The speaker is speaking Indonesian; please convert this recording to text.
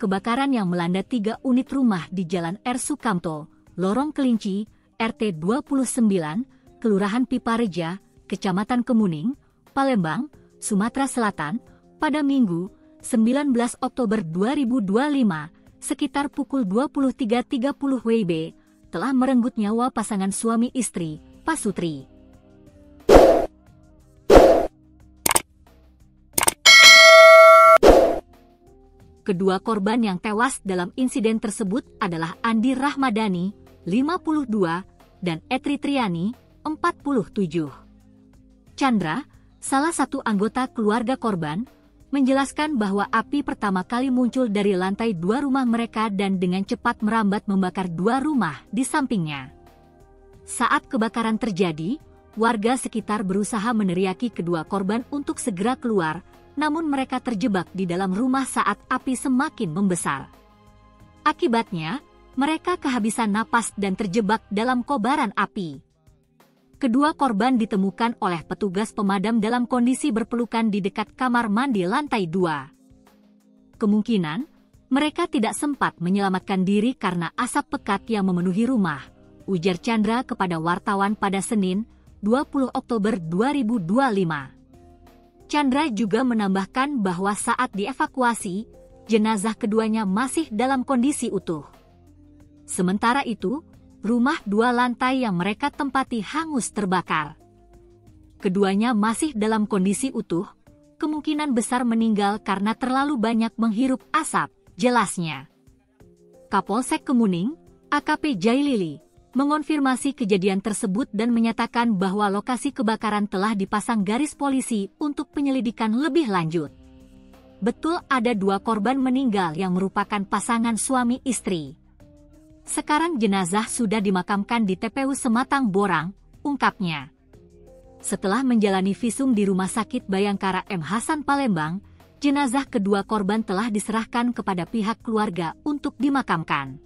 kebakaran yang melanda 3 unit rumah di Jalan R. Sukamto, Lorong Kelinci, RT 29, Kelurahan Pipareja, Kecamatan Kemuning, Palembang, Sumatera Selatan, pada Minggu, 19 Oktober 2025, sekitar pukul 23.30 WIB, telah merenggut nyawa pasangan suami istri, Pak Sutri. Kedua korban yang tewas dalam insiden tersebut adalah Andi Rahmadani, 52, dan Etri Triani, 47. Chandra, salah satu anggota keluarga korban, menjelaskan bahwa api pertama kali muncul dari lantai 2 rumah mereka dan dengan cepat merambat membakar 2 rumah di sampingnya. Saat kebakaran terjadi, warga sekitar berusaha meneriaki kedua korban untuk segera keluar, namun mereka terjebak di dalam rumah saat api semakin membesar. Akibatnya, mereka kehabisan napas dan terjebak dalam kobaran api. Kedua korban ditemukan oleh petugas pemadam dalam kondisi berpelukan di dekat kamar mandi lantai 2. Kemungkinan, mereka tidak sempat menyelamatkan diri karena asap pekat yang memenuhi rumah, ujar Chandra kepada wartawan pada Senin, 20 Oktober 2025. Chandra juga menambahkan bahwa saat dievakuasi, jenazah keduanya masih dalam kondisi utuh. Sementara itu, rumah 2 lantai yang mereka tempati hangus terbakar. Keduanya masih dalam kondisi utuh, kemungkinan besar meninggal karena terlalu banyak menghirup asap, jelasnya. Kapolsek Kemuning, AKP Jailili, mengonfirmasi kejadian tersebut dan menyatakan bahwa lokasi kebakaran telah dipasang garis polisi untuk penyelidikan lebih lanjut. Betul ada 2 korban meninggal yang merupakan pasangan suami istri. Sekarang jenazah sudah dimakamkan di TPU Sematang Borang, ungkapnya. Setelah menjalani visum di Rumah Sakit Bayangkara M. Hasan Palembang, jenazah kedua korban telah diserahkan kepada pihak keluarga untuk dimakamkan.